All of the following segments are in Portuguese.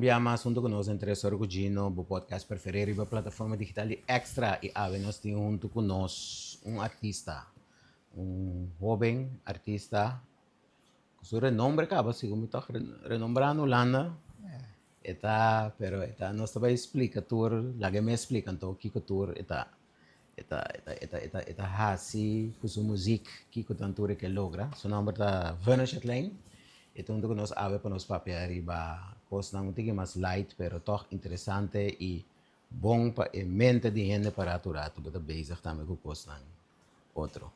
cambiamos assunto conosco entre Sorgugino, o podcast preferido, a plataforma digital extra e ave nós temos junto conosco artista, jovem artista, cujo renombre acaba, segundo está renombrando Holanda, pero nós também explica tour, lá que me explica então que tour eta hasi cujo música que o tanto que logra, seu nome está Venus Chatelain. Então, nós ave para nos papel arriba, coisa não tem mais light, pero toch interessante e bom para a mente de gente para aturar, tu bota bezig também com coisa outro.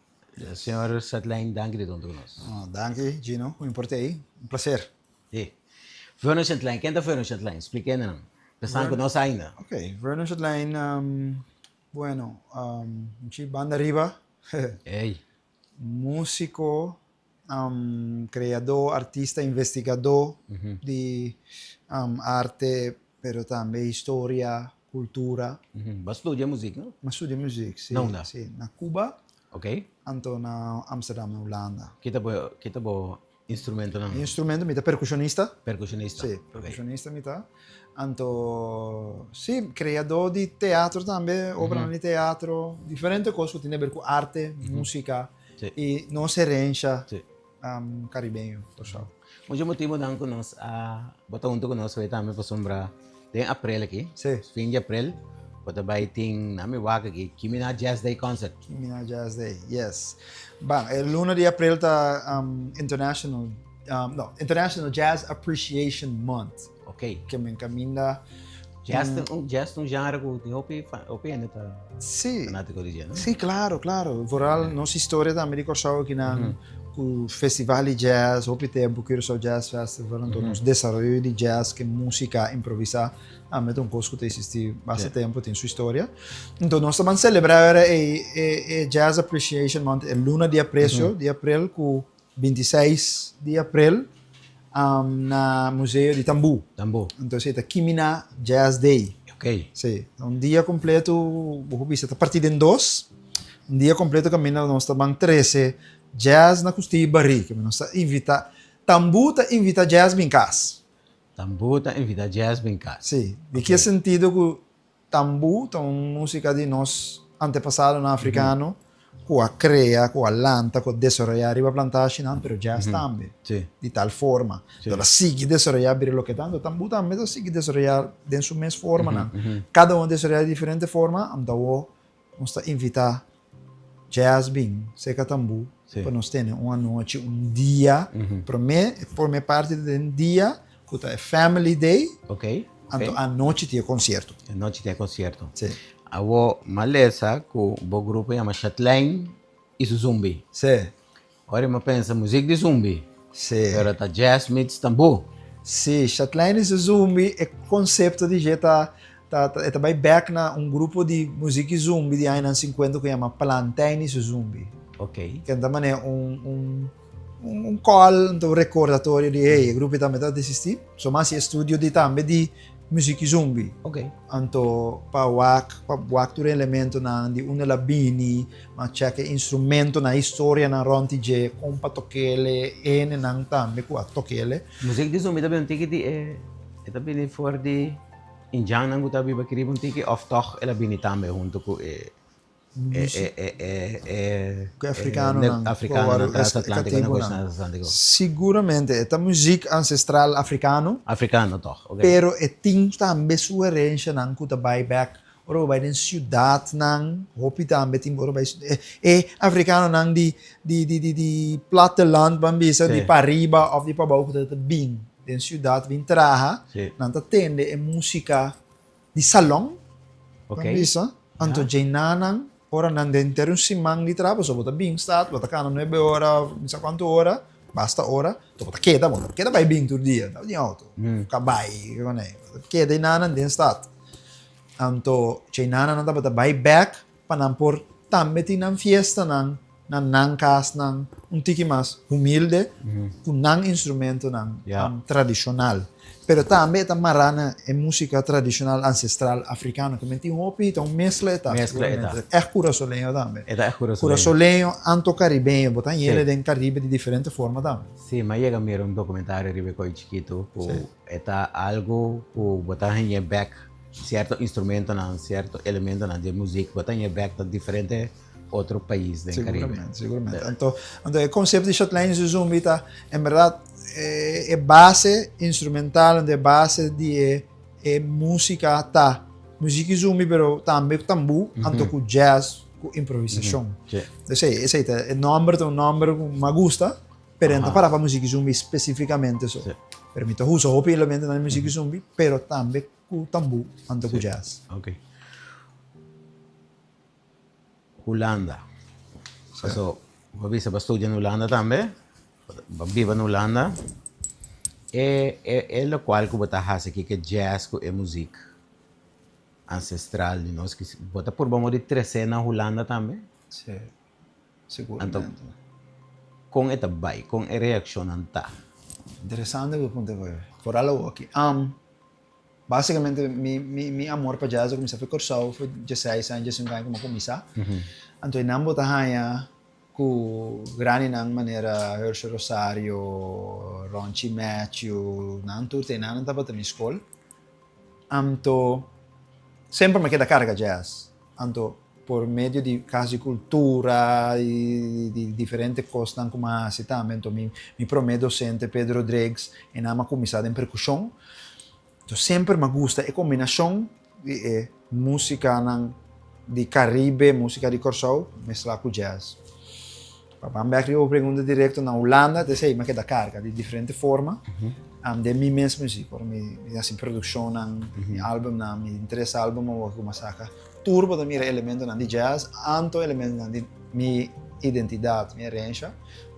Senhor Chatelain, dank de donde nós. Dank je, Gino. Hoe importa aí? Um prazer. Vernon Chatelain, quem é Vernon Chatelain? Explique não. Pensando que nós ainda. Ok, Vernon Chatelain, bueno, banda arriba, Ei. músico, criador, artista, investigador de arte, pero também história, cultura. Mas estudia música, não? Mas estudia música, sim. Não dá? Sim, na Cuba, Ok. anto na Amsterdam, na Holanda. Que tá bom instrumento não? Instrumento, mita percussionista. Percussionista. Sim, percussionista, mita. Anto, sim, criador de teatro também, obra de teatro, diferente coisas que tem a ver com arte, música, Sim. e não se rencha. Sim. Caribenho, pessoal. Muito motivo não que nós botar junto com nós vai também para sombra tem april aqui, Sim. fim de april, bota vai tem na minha vaga aqui, Kimina Jazz Day Concert. Kimina Jazz Day, yes. Bom, el 1 de abril está International Jazz Appreciation Month, Ok. que me encamina. Jazz um gênero que eu ainda tá Sim. fanático de jazz, não? Sim, claro, claro. Voral, nossa história também de coisa que não o festival de jazz, o tempo que o jazz festival, então nos desenvolvimento de jazz, que música improvisar, é um coisa que existe bastante tempo, tem sua história. Então nós estamos celebrando o Jazz Appreciation Month, el 1 de abril, com 26 de abril, na Museu de Tambu. Tambo. Então é Kimina Jazz Day. Ok. Sim, um dia completo, vou ver, está partido em dois. Um dia completo caminha nós estamos 13 jazz na Custi Barri, que nós invita Tambu tá invita jazz em casa. Tambo tá invita jazz bem cá. Sim, de que sentido que Tambu é uma música de nós antepassado no africano, com a crea, com a lanta, com desarrollar a plantagem, pero jazz também. Sim. De tal forma. Então, sigue desarrollar o que tanto, Tambu também sigue desarrollar de sua mesma forma. Cada um desarrollar de diferente forma, então nós invitar jazz bem, seca Tambu, para nós ter uma noite, um dia, para mim, por minha parte, um dia, que é Family Day, Ok. então a noite tinha concerto. A noite tem concerto. Sim. Awo malesa com o grupo chama Chatelain e Zumbi. Sim. Agora eu penso música de zumbi. Sim. Pero tá jazz meets tambo. Sim, Chatelain e Zumbi é conceito de jeito tá bem back na grupo de música zumbi de anos 50 que chama Plantain e Zumbi. Ok. Que também é call, um recordatório de o grupo também está desistir. Só mais estúdio de também de música zumbi. Ok. Anto pa wak tu elemento na di una labini, ma c'è che instrumento na história na ronti je compa tokele ene nang tambe ku tokele. Música de zumbi também tem que é também for de Indian não tá bem bakiri um tiki of toch ela bini também junto com Que africano africano transatlântico na coisa transatlântico. Seguramente esta música ancestral africano, Africano toch. Ok. pero tem também sua herança nang ku tabay back oro by den ciudad nang hopi tambe tim oro by africano nang di platteland bambisa di pariba of di pabau dat bing den ciudad vin traha nanta tende e musica di salon bambisa anto jainanang ora nan dentro un simang di trapa so bota bing stat bota cano 9 ora non so quanto ora basta ora to bota queda by bing tur dia di auto kabai con è queda inanan den stat anto jainana nanta bota by back panampor tambe tinang fiesta nang nan cas nan un tiki mas humilde, con nan instrumento nan Yeah. tradicional. Pero também tá marana é música tradicional ancestral africana, que menti hopi, então mescla eta. Mescla eta. É curaçolenho também. Esta es cura Curaçolenho, anto caribenho, botan Sim. ele den Caribe de diferente forma também. Sí, me llega a mirar un documentario de Coy Chiquito, está algo que botar en back cierto instrumento, cierto elemento de música, botar en back de diferentes otros países del Caribe. Seguramente. Então, o conceito de Shotline Zumbi tá, em verdade, é base instrumental, é base de música, tá. Música Zumbi, pero também tambu, anto com jazz, com improvisação. Sí. Esse aí, é nome, tem um nome que me gusta, pero não para a música Zumbi especificamente só. Sí. Permito uso outros elementos na música Zumbi, pero também com tambu, anto com jazz. Ok. Holanda. So, você vai estudar em Holanda também, vive em Holanda. É o qual que você faz aqui, que jazz é música ancestral, nós que bota por vamos de 13 na Holanda também. Sim, seguramente. Então, com esta vai, com a reação anta. Interessante o ponto de vista. Por algo aqui. Basicamente, mi amor para jazz comecei a cursar foi 16 anos, um ano como começar. Então, eu não botava com grande na maneira Hershey Rosario, Ronchi Matthew, não tudo tem nada para na escola. Então, sempre me queda carga jazz. Então, por meio de casos de cultura e de diferentes coisas como assim também. Então, meu primeiro docente, Pedro Rodrigues, ele ama começar em percussão. Então, sempre me gusta a combinação de música de Caribe, música de Corsau, mesclar com jazz. Para eu pergunto direto na Holanda, eu sei, mas que da carga, de diferente forma. De mim mesmo, assim, produção, álbum, me interessa álbum, eu vou sacar turbo da minha elemento de jazz, anto elemento de minha identidade, minha range,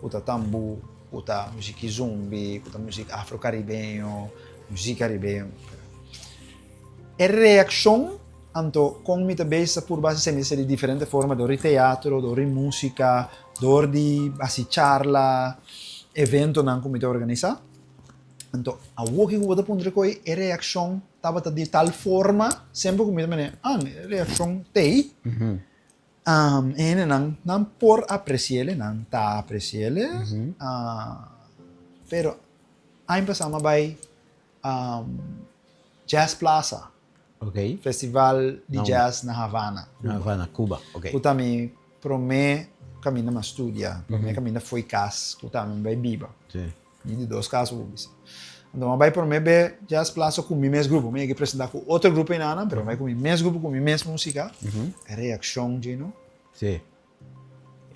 puta tambu, puta música zumbi, puta música afro-caribenho, música caribenho. A reação, anto, com me também por base de diferente forma, do teatro, do música, do de assim charla, evento não como te organizar. Então, a o que eu vou pôr coi a reação estava de tal forma, sempre como me diz, a reação tem. Não por apreciar, não tá apreciar, pero aí passamos vai Jazz Plaza, Ok. festival de jazz na Havana. Na Havana, Cuba. Ok. Eu também promê caminho na estúdia, promê caminho foi casa, eu também vai biba. Sí. E de dois casos, então vai promê be Jazz Plaza com o mesmo grupo, me que apresentar com outro grupo em Ana, pero vai com o mesmo grupo, com a mesma música, a reação de não. Sí.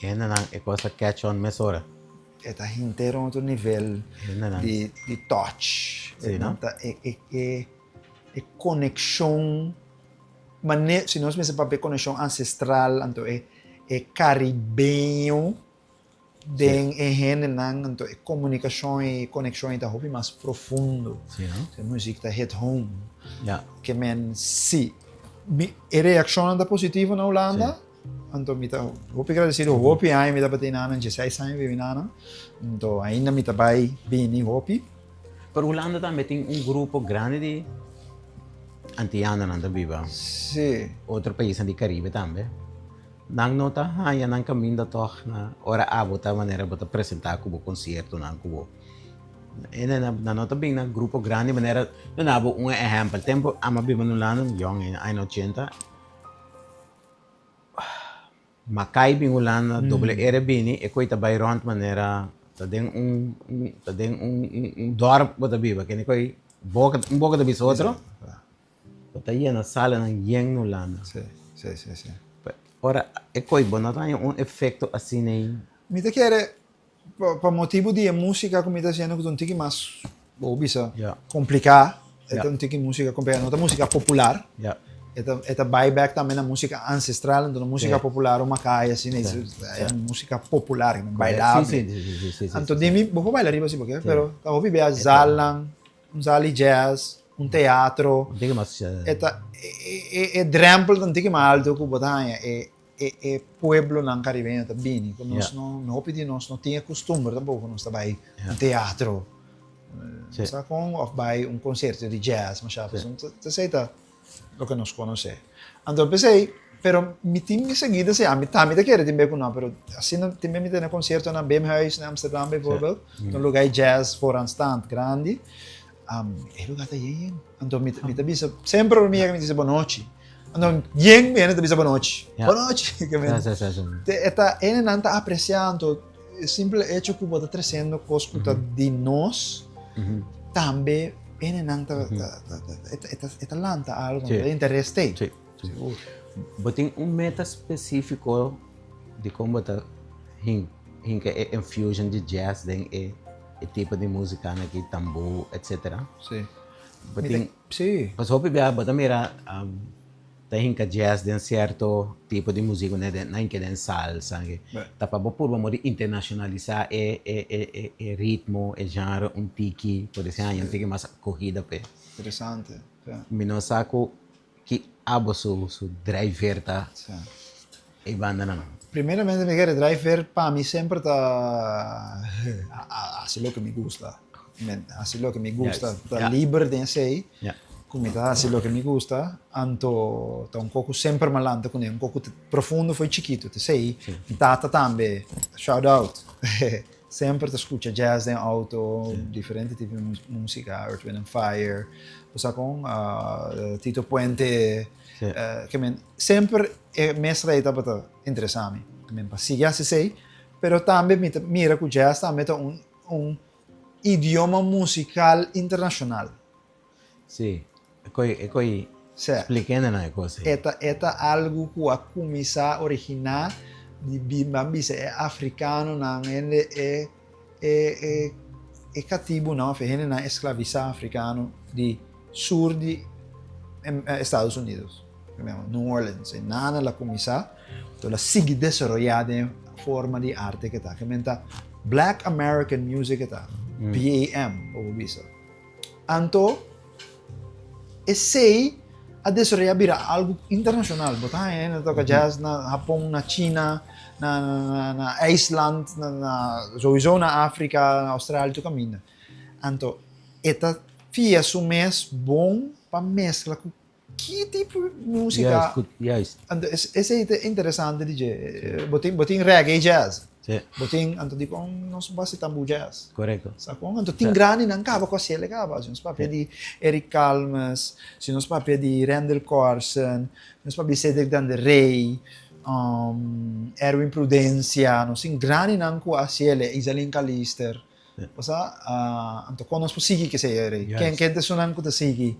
É coisa catch on mesora. Está inteiro outro nível de touch, Sim, não? é conexão, mas se nós pensamos para conexão ancestral, então é caribenho, den então é comunicação e conexão está hobby mais profundo. Sim, não? A música está hit home, Ja. que men se a reação está positiva na Holanda. Então, me tá, vou pegar esse hopi aí me dá para ter nada, 16 anos vive nada, então ainda me tá vai bem em hopi. Pero Holanda também tem grupo grande de antianos na viva. Sim. Outro país do Caribe também. Nang nota haya nang caminho da toch na ora abota maneira bota apresentar como concerto na cubo. E na nota bem na grupo grande maneira não há exemplo tempo ama viva no Holanda young em anos 80. Macai bem Holanda double era bem e coita bairro maneira tem dorp bota viva que nem coi boca da bis outro. Bota aí na sala na yang no Holanda. Sim. Ora, e coi não tem efeito assim nem. Me te quer por motivo de música como está sendo um tique mais obvio, complicar, é um tique música complicada, não é música popular. É buyback também na música ancestral, então música popular, uma caia assim, é música popular, bailável. Sim. Então, dimi, vou bailar riba assim, porque, pero tá ouvi bem zalang, zali jazz, teatro. Diga mas É drample tanto que mal alto que botar é pueblo ng Caribeño também. Nós Yeah. não tinha costume tampouco nós trabalhar Yeah. no teatro. Sim. Sa com of by concerto de jazz, mas sabe, Sim. aceita o que nós conhece. Então pensei, pero mi time seguida se mi também te quer também com não, pero assim não também me tem concerto na Bemhuis em Amsterdam bijvoorbeeld, num lugar jazz vooraanstaand grande. É lugar tá aí. Então me bisa sempre me diz boa noite. Então yen me te bisa boa noite. Yeah. Boa noite. Que me Sim. Eta ele não tá apreciando o simples hecho que você está trazendo coisa de nós. Também ele não tá lanta algo Sim. de interesse. Sim. Mas tem meta específico de como está que é infusion de jazz, é tipo de música aqui, tambor, etc. Sim. Mas tem, Sim. mas hope bia, bata mira, tem que jazz de certo tipo de música, né, não que den salsa, que tá para por vamos internacionalizar ritmo, genre, tiki, por exemplo, tiki mais corrida pe. Interessante. Mino saco que abo su driver tá Sim. e banda não. Primeramente me quero driver para mim sempre tá assim lo que me gusta. Assim lo que me gusta, Yes. tá Yeah. livre de sei. Yeah. Come tá assim lo que me gusta, anto tá pouco sempre malante com ele, pouco profundo foi chiquito, te sei. Tata também, shout out. Sempre te escuta jazz em auto, diferente tipo de música, Earth, Wind and Fire, usa com Tito Puente, que sempre me estreita para interessar-me. Para seguir assim sei, pero também mira que o jazz também é idioma musical internacional. Sim. É coi explicando na coisa. Eta algo que a começar originar de bambis é africano não é cativo não fez na escravizar africano de sul de Estados Unidos, New Orleans, e nada la começar, então la sigue desarrollada em forma de arte que tá, que menta Black American Music que tá, BAM, ou bisa. Anto sei a desarrollar vira algo internacional, botar na toca jazz na Japão, na China, na Iceland, sowieso na África, na Austrália, tu caminha. Então, eta fia su mês bom para mescla com que tipo de música. Yes. Então, esse é interessante de botin reggae jazz. Sim. Botin, então digo, não se basta tambu jazz. Correto. Sacou? Então, tem grande não acaba com a legal. Se nós papel de Eric Kalmas, se nós papel de Randall Carson, se nós papel de Cedric Danderey, Erwin Prudencia, nós tem grande não com a Isalin Callister. Então, quando nós podemos que seja, quem te sonan com te seguir,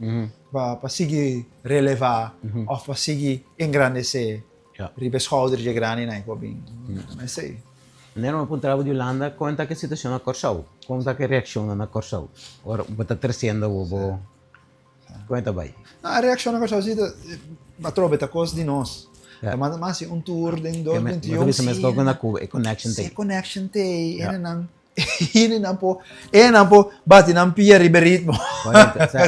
para seguir relevar, ou para seguir engrandecer, ribe schouder de grande não é com bem. Mas sei. Nero me trabalho de Holanda, conta que a situação na Corsau, conta que a reação na Corsau. Ora, está crescendo o bo. Conta bem. A reação na Corsau a trova é coisa de nós. Mas tour em 2021. Mas isso com na Cuba, é connection tem. É connection tem, não po bate não pia ribe ritmo.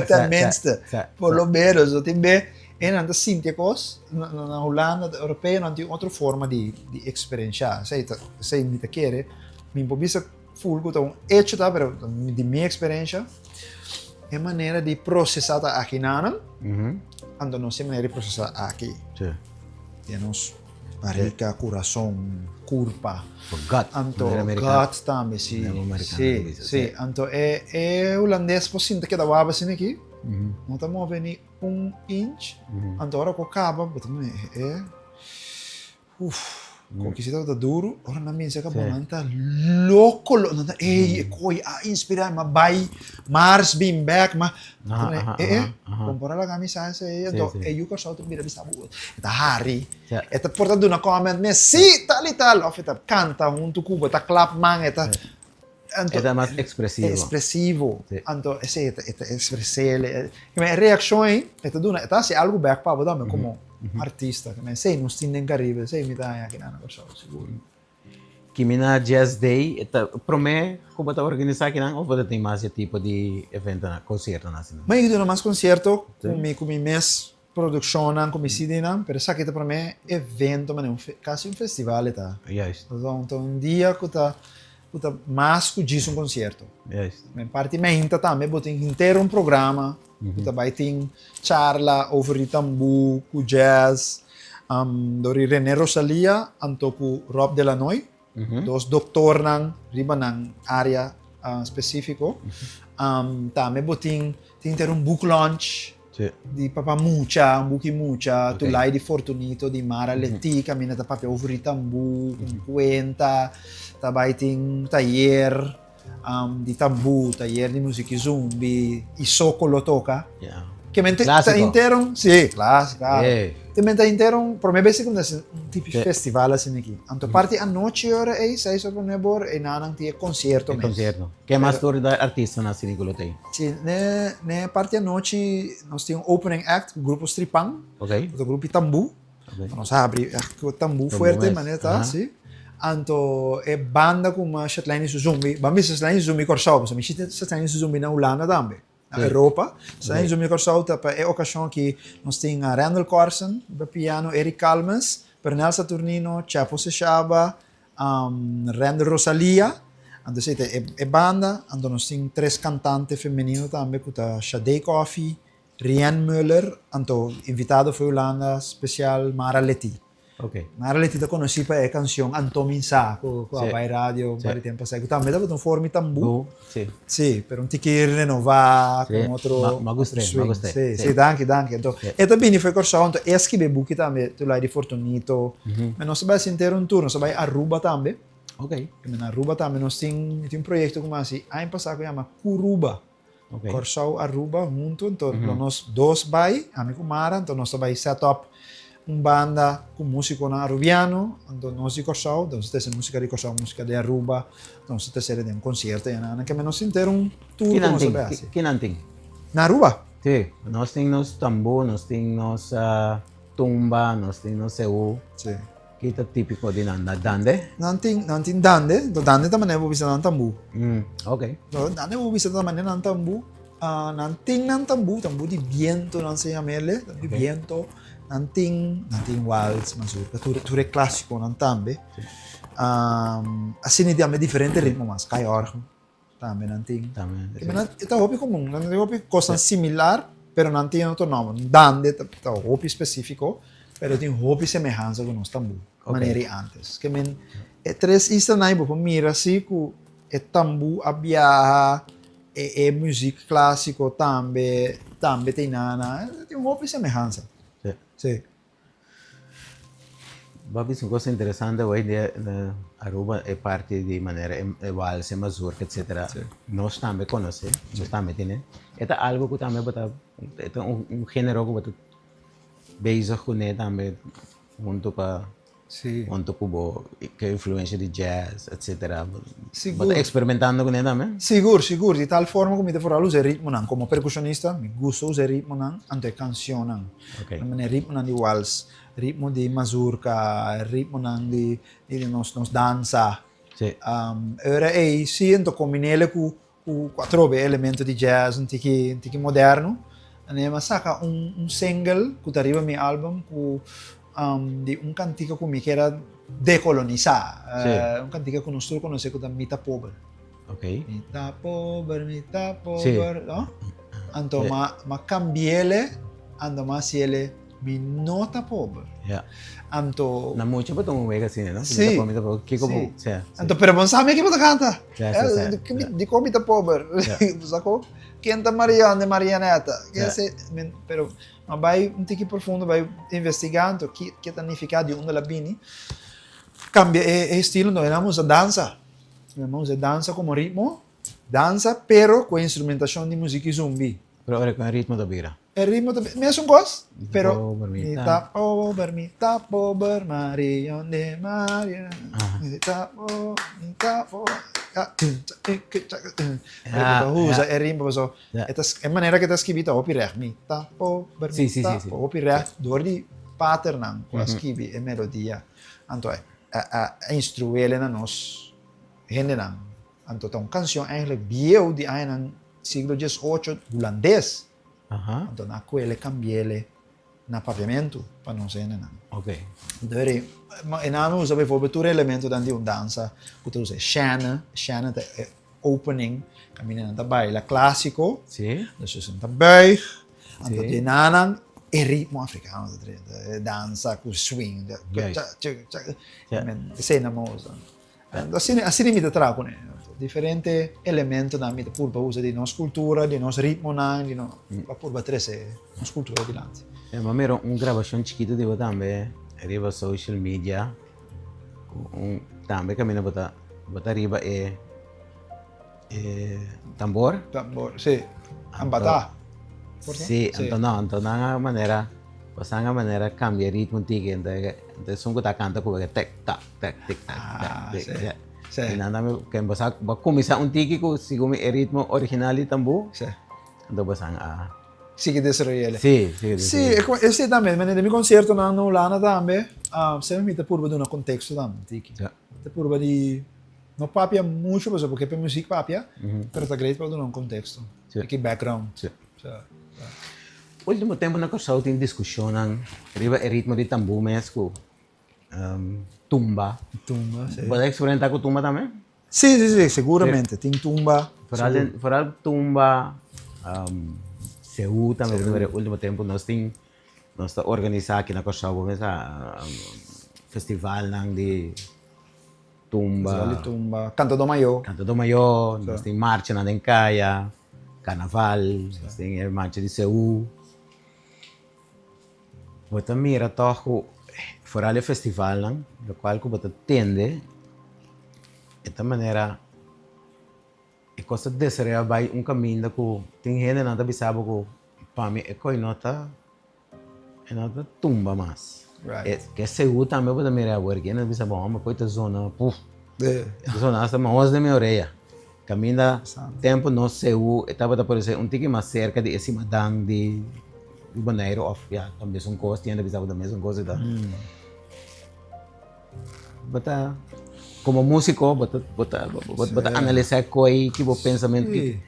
Tenminste, pelo menos, eu também não sinto coisa na Holanda europeia não tem outra forma de experienciar. Sei me te quer, me improvisa full então hecho tá, pero de minha experiência é maneira de processar aqui não, ando não sei maneira de processar aqui. Sim. Temos barriga, coração, curva. Gut. Anto gut também, sim. Sim. Anto é holandês por sinta que dá waba assim aqui. Não tá movendo 1 inch. Anto ora com caba, botamos com que se tá duro, ora na minha seca bom, não tá louco, não tá coi a inspirar, mas vai Mars beam back, mas compara la camisa essa aí, então eu que só tu mira bisa buat. Tá Harry. Eta portando na comment, mas sim, tal e tal, of eta canta junto com tá clap man, eta é mais expressivo. Expressivo. Então, esse é expressivo. A reação é se algo back para você como artista. Sei, não tem nem Caribe, sei, me dá aqui na coisa, seguro. Que mina Jazz Day, promete como está organizado aqui não, ou você tem mais tipo de evento, concerto na cidade? Mas eu dou mais concerto com meu mês produzione come si dice, per sa che per me evento, ma è quasi un festival ta. Juist, Então, um dia que tá mais que diz um concerto. juist. Mijn partimento também botem inteiro um programa. Que também tem charla over o tambu, com jazz, dori René Rosalia, anto com Rob Delanoy, dos doutor nang riba nang área específico. Também botem inteiro um book launch. Sì. Di Papa Mucha, un Buchi Mucha, Ok. tu l'hai di Fortunito, di Mara Letti, camminata proprio over i tambu, con cuenta, tabai ting taller, di tambu, taller di musica zumbi, i Socolo toca. Yeah. Che mentre Classico. intero, sì, classica. Eh. Te mentre intero, per me basic un tipo Sì. festival assim aqui. Anto parti a noche ora e sei sopra nebor e nanang ti concerto Il mesmo. concerto. Che ma storia da artista nasce Nicolo te. Sì, ne parte a noche, nós temos um opening act, o grupo Stripang, Ok? o grupo Tambu. Ok. Nós abre o Tambu Tambu forte, mesmo. mas tá, Aham. sim. Anto é banda com uma Shetline Zumbi, bambi Shetline Zumbi Corsau, mas a Shetline Zumbi na Holanda também. Na Sim. Europa, Shetline Ok. Zumbi Corsau é ocasião que nós temos Randall Corson, no piano, Eric Calmes, Pernel Saturnino, Chapo Sechaba, Randall Rosalia. Anto siete é banda, anto nós temos três cantantes femininos também, que tá Sade Coffee, Rian Müller, anto invitado foi Holanda, especial Mara Leti. Ok. Mara Leti da conosci per la canzone Antomin Sa, con Sì. vai radio, Sì. vari tempo sai. También dato un formi tambu. Bu. Sì. Sì, per un ticchio rinnovare, Sì. con altro Ma gustei, altro swing. ma gustei. Sì, Sì. sì, danke, danke. Sì. E também foi corso, e scrive buchi también, tu l'hai di Fortunito. Ma non sabai intero un turno, sabai a Aruba también. Ok. E na Aruba también nós tem um projeto como assim, ano passado que chama Curuba. Ok. Corso Aruba junto, então nós dois vai, amigo Mara, então nós vai set up banda com músico na arubiano, então nós de Corso, então se tem música de Corso, música de Aruba, então se tem concerto, e na que menos inteiro tour Que como não se tem? vê assim. Que não tem? Na Aruba? Sì. Nós temos tambo, nós temos tumba, nós temos seu. Sim. Que é típico de Nanda. Dande? Não tem dande, então dande também é vista na tambu. Ok. Então dande é vista também na tambu. Não tem na tambu de viento, não sei a mele, de viento. Não tem waltz, mas tu é clássico, não também. Assim de diferente ritmo, mas cai orgo. Também não tem. Também. Ito hopi comum, não tem hopi coisa similar, pero não tem outro nome. Dande, ito hopi específico, pero tem hopi semelhança com nós tambu. Ok. Maneira antes. Que men, três istas na ibo, mira assim, que é tambu, a viaja, é música clássico também tem nana, tem hopi semelhança. Sì. Sim. Babi, una cosa interessante, voi di Aruba è parte di maniera valse, mazurka, etc. Sì. Nós também conhece, nós também tem. É algo que também bota, é gênero que bota bezig com ele também, junto com que influência de jazz, etc. Sicuro. Bota experimentando com ele também. Sicuro, di tal forma come te farà usare ritmo nan, come percussionista, mi gusta usare ritmo nan, ante canzone nan. Ok. Mene ritmo nan di waltz, ritmo di mazurka, ritmo nan di nos danza. Sì. Ora è sì, ento combinele cu quattro elementi di jazz, un tiki moderno. Ne ma saka un single che arriva mi album cu di un cantico che mi era decolonizar. Sì. Un cantico che non sto conoscendo da Mita Pober. Ok. Mita Pober, Sì. no? Anto Sì. ma cambiele, ando ma siele mi nota Pober. Yeah. Anto Na mucho pa tong wega sine, no? Sì. Kiko Sì. po. Sì. Anto pero non sa me che può canta. Sì. Di come Mita Pober. Sì. Sacou? Canta Mariana, Marianetta. Sì. Pero ma vai un tiki profondo, vai investigando che significa di una labini. Cambia e stile, noi abbiamo a danza. Abbiamo a danza come ritmo, danza, pero con instrumentazione di musica zombie. Pero ora con ritmo da bira. El ritmo también, me son cosas, pero Pober, Mita Pober, Marion de Maria, Aha. Mita Pober, Ja, usa ja. el ritmo so. Ja. É maneira que está escrito op recht, Mita Pober, Sì, sì, sì, sì. op recht, door die pattern com a scrivi e melodia. Anto a instruele na nos hende nan. Anto tong canción eigenlijk bieu die een siglo XVIII holandês. Aha. Então, na quelle cambiele na papiamento, para não ser nada. Ok. Dori, ma en name usa bijvoorbeeld twee elementen dan die danza, que usa Shana é opening, caminhando da baila clássico, Sim? dus is een buig, en Sim. dat je nanan é ritmo africano, dança com swing, Juist. Ja. cena moza. Assim me tra con differenti elementi da mi purba usa di nostra cultura, di nostro ritmo nan, di no, la purba trese nostra cultura di lanzi. Mas mira, gravação chiquito de também, arriba social media, também caminha bota arriba tambor. Tambor, sì, ambata. Sim, então na maneira, você na maneira cambia ritmo tique, então são que tá canta com tec tac tec tic tac tec. Sì. E nada me que você vai começar tique com segundo o ritmo original e tambor, Sì. então você Sì, che desroiele. Sì. Sì, e sì, também, ma nel mio concerto non lana também, sempre mi te purba di un contesto também, tiki. Ja. Te purba di non papia molto, perché per musica papia, però ta great per un contexto. Sì. Che background. Sì. Cioè, Último tempo na cosa tem discussão arriba o ritmo de tambor mesmo, tumba. tumba, sì. Pode experimentar com tumba também? Sì, sicuramente. Ting tumba. Vooral tumba, Seul também, porque no último tempo nós está organizando aqui na Costa festival de tumba, Sali tumba. Canto do Maio. Canto do Maior, nós tem marcha na Dencaia, carnaval, nós tem a marcha de Seul. Bota mira toch, vooral o festival, no qual que bota tende, de esta maneira e costa desejar vai caminho que tem gente não tá bisabo que para mim é coi nota tumba mais. Right. Que seguro também pode mirar agora que não bisabo uma coisa zona, Yeah. zona hasta mais de minha orelha. Caminha Santo. tempo no seguro, estava a aparecer tique mais cerca de esse madang de Bonaire of também são coisas, tinha bisabo também são coisas da. Bota como músico, bota analisar coi que o pensamento Sì.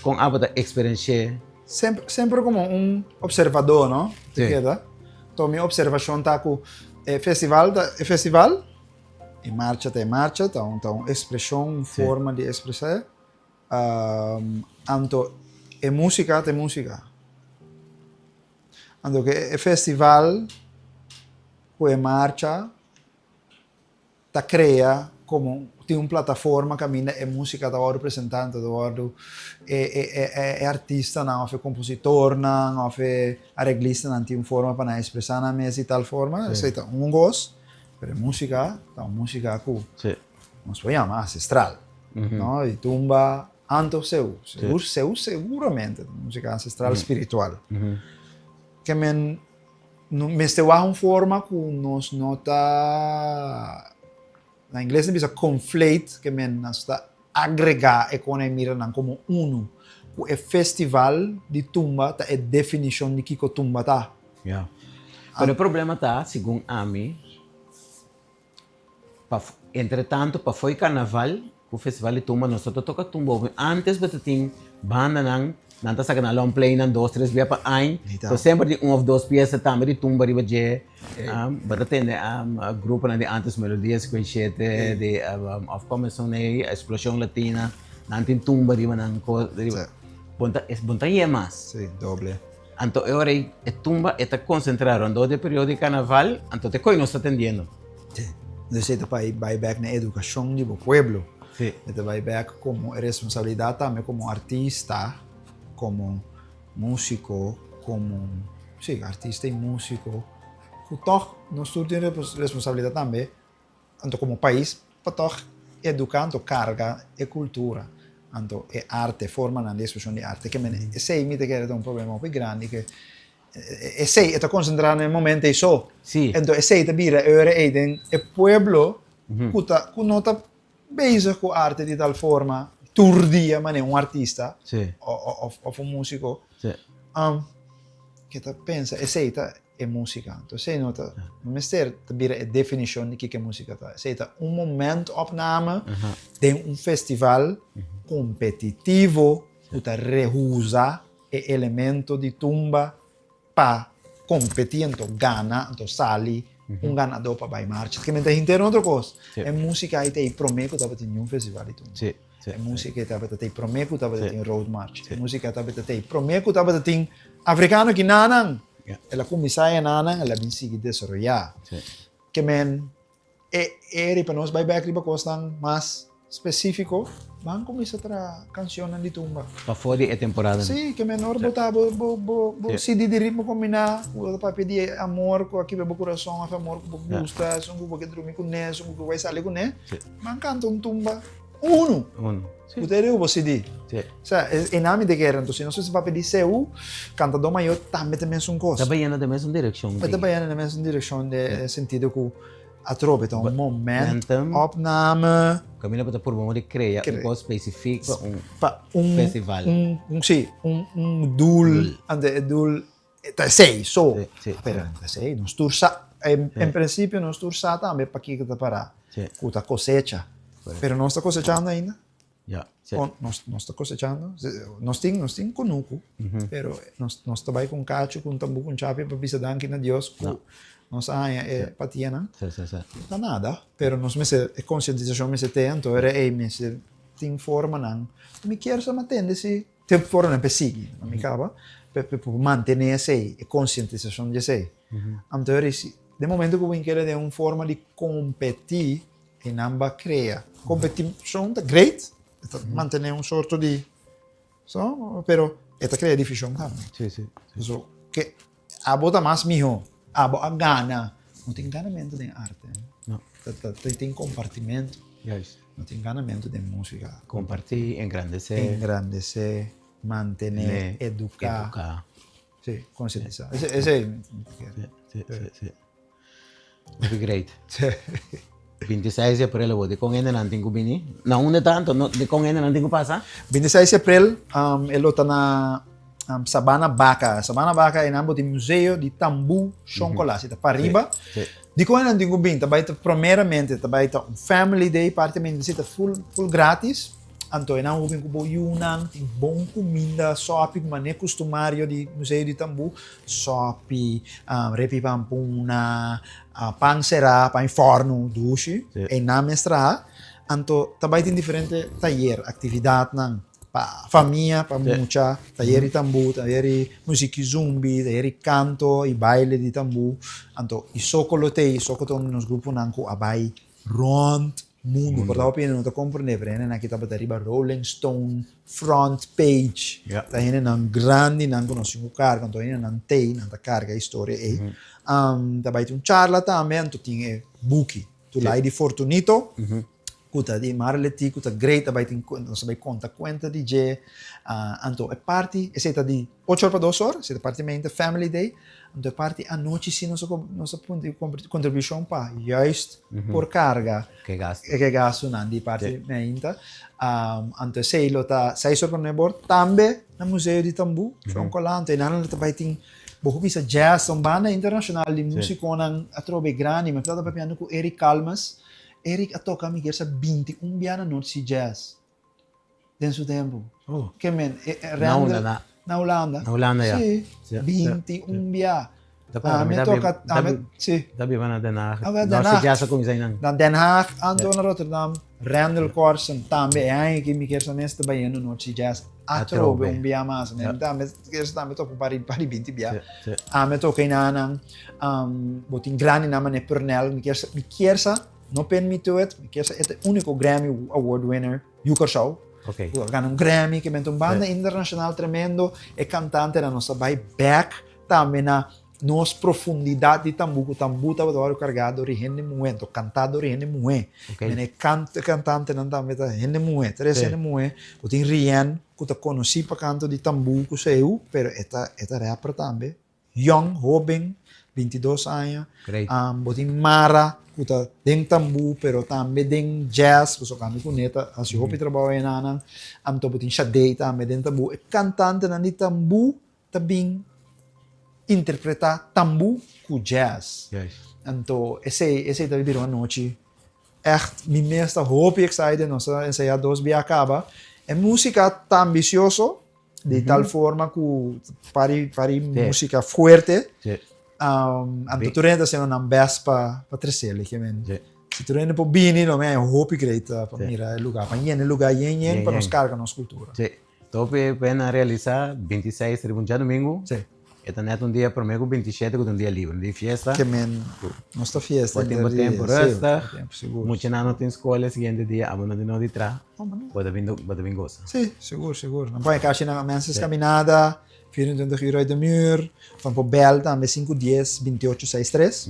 com a bota experiência. Sempre como um observador, não? Sì. Queda? Então, minha observação tá com festival, e marcha, então expressão, forma de expressar. Anto, música. Anto, que festival, com marcha, tá cria como tem uma plataforma que a música da hora representante da hora é artista não é compositor não é arreglista não tem uma forma para expressar na mesa e tal forma aceita gosto mas música que nós podemos chamar ancestral não e tumba anto seguramente música ancestral espiritual que me este uma forma que nós nota na inglês se diz conflate, que está agregar economia como uno. O festival de tumba é a definição de que tumba tá. Yeah. Pero o problema tá, segundo a mim, entretanto, para foi carnaval, o festival de tumba, nós só toca tumba. Antes, você tinha banda não tá sacando long play nan 2, 3 dias para ano. Então sempre de ou duas peças também de tumba riba je. Bata tem grupo de antes melodias com chete de of começou na explosão latina, não tem tumba riba nan co riba. Bonta é mais. Sim, doble. Então agora a tumba está concentrada no de período de carnaval, então te coi não está atendendo. Sim. Então vai back na educação do pueblo. Sim. Então vai back como responsabilidade também como artista. Como músico, artista e músico, que toch nós temos responsabilidade também, tanto como país, para toch educando carga e cultura, tanto é arte, forma na expressão de arte, que sei me que é um problema muito grande que sei está concentrado no momento e só, então sei te vira o pueblo que não está bezig com arte de tal forma turdia, mas é um artista ou um músico que pensa, aceita é música. Então, sei nota, não é a definição de que é música. Aceita momento opname de um festival competitivo que reúsa o elemento de tumba para competindo, gana, então sali, ganador para vai marcha. Que mente inteiro outra coisa. Sim. É música aí tem prometo tava tem um festival e tudo. Sim, sim. É música tava tem prometo tava Sim. tem road march. É música tava tem prometo tava tem africano que nanang. Yeah. Ela começaia nanang, ela bem seguir desarrollar. Sim. Que men para nós vai back riba costan mais específico, vamos começar a canção de tumba. Para fora é temporada. Sim, que menor botar bo Sim. CD de ritmo combinar, para pedir amor com aqui meu coração, amor com gusta, são com que dormir com né, são com vai sair com né. Sim. Mas canta tumba uno. Sim. Você deu o CD. Sim. Em nome de guerra, então se não se vai pedir seu, canta do maior também são coisas. Também na mesma direção. Mas também na mesma direção de sentido que a tropa então um momento, Momentum. opname, Camila para por bom de criar Cre- um coisa específico, pa festival. Dul, ande dul, sei, so. Sim, sim, Pero sei, nos tursa, en principio nos tursa também para que está para, Sim. cuta cosecha. Pero não está cosechando ainda. Yeah. Sim. Não está cosechando. Nós tem conuco, pero nós trabalha com cacho, com tambu, com chape para bisa danki na Dios. Nós é patiana. Sim, sim, sim. Não nada, pero nós me se conscientização me se tem, então era me se tem forma não. Me quero só manter se tem forma não persegui, não me acaba, para manter essa conscientização de sei. Então era de momento que eu quero de uma forma de competir e não cria. Competição é great, manter um sorto de, so, pero esta cria difícil também. Sim, sim. So, que a bota mais melhor, a gana, não tem enganamento de arte, Não. tem compartimento, Yes. não tem enganamento de música. Compartir, engrandecer, Engrandecer, manter, educar, educar. sim, conscientizar. Esse é. Sim, sim, sim. Muito great. 26 de abril, eu vou de com ele não tenho bini. Não, de tanto, de com ele não tenho passar. 26 de abril, ele está na Sabana Baca. Sabana Baca é o museu de tambu chocolate. Está para arriba. Sim. Di ko na dingo bin, tabay ta primeramente tabay ta family day parte men sita full grátis. Anto ina ubin ko bo yunang ting bom comida sopi mané costumário de museu de tambu, sopi, repi pampuna, pang será, pang forno, dushi, Sim. e na mestra. Anto tabay tin diferente taller, atividade nang pa família, pa Sim. mucha, taller de tambu, taller de música zumbi, taller de canto e baile de tambu. Anto isokolo nos grupo nanko abay rond mundo. Por daw pino to compreender, pero nakita ba riba Rolling Stone front page. Yeah. Tahine nang grande nanko no singucar, kanto ina nang tay nang carga história e. Tabay tun charla também, anto tinha buki. Tu lai di Fortunito. Kuta di Marleti, kuta great, abay tin não sabay conta DJ, anto é parte, é seita de 8 horas para 2 horas, seita parte mente family day, anto é parte a noite sim nossa ponto de contribuição para juist por carga, Que gasto. que gasto nan di parte mente, anto sei lota 6 horas para nebor, também na museu de tambu, são colante, nanan lota bay tin Bohu bisa jazz, são banda internacional de música nang atrobe grande, mas tata papiano com Eric Calmas. Eric toca me sa 21 biana not si jazz. Den su tempo. Oh. Que men, Na Holanda. Na Holanda, ja. Sì, Ja, 21 bia. Dapat Me toca, sì. Dabi ba na Den Haag? Ah, Den Nou, Haag. si Jasa kung isa nang. Dan Den Haag, Anto na Rotterdam, Randall Corson, tambe, ai que me quer sa nesta baiano not si jazz. Atrobe un bia mas, men. Tambe, quer sa tambe toca pari 20 bia. Me toca inanang, botin grani naman e Pernell, me quer sa no permito het, que é o único Grammy Award winner, Yuka Show. Ok. Ganha um Grammy, que é uma banda internacional tremendo, é cantante na nossa vai back, também na nossa profundidade de tambu, o tambu estava do carregado de rende muito, cantado de rende muito. É cantante não também tá rende muito, três rende muito. O tem Rian, que tá conheci para canto de tambu, que saiu, pero esta rapper também, young, jovem, 22 anos. Great. Botin Mara, kuta deng tambu, pero tambe deng jazz, kuso kami kuneta, as hopi trabaho yan nanang, to botin Shadei tambe deng tambu, e cantante na ni tambu, tabing interpreta tambu ku jazz. Yes. Anto, esse tabi biro anoche, echt, mi mesta hopi excited, nossa ensaiados bi acaba, é música tá ambicioso, de tal forma que pari música fuerte, anto tu rende se non best pa tresele che men. Sì. Se tu rende po bini, lo me hopi great pa mira il lugar. Pa yen lugar yen pa nos Yen. carga nos cultura. Sì. Topi pena realizar 26 tribunja domingo. Sì. Eta net un dia promedio 27 con un dia libre, un dia fiesta. Che men nostra fiesta Pode ter tempo sì, resta. tempo sicuro. Muitos não tem escola, seguinte dia, amanhã de novo de trás. Oh, ma no. Pode vir goza. Sì, sicuro. Non puoi casci na mensa camminata, 24 euro de mur, van po bel dan 5 10 28 63.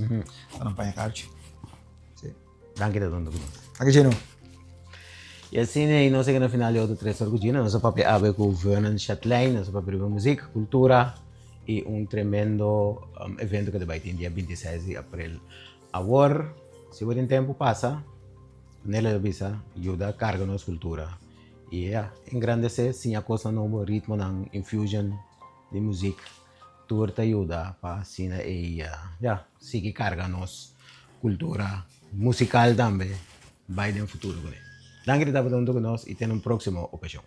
Non puoi casci. Sì. Danke da dondo. Anche Gino. E assim, e nós chegamos no final de outro 3 orgulhos, nosso papel abre com o Vernon Chatelain, nosso papel de música, cultura e tremendo evento que vai ter dia 26 de abril. Agora, se o tempo passa, nela visa ajuda a carga nossa cultura. E engrandecer sim a coisa no ritmo ng infusion de música. Tour te ajuda para assim e seguir carga nossa cultura musical também vai no futuro. Danke, dass ihr da mit uns e até uma próxima ocasião.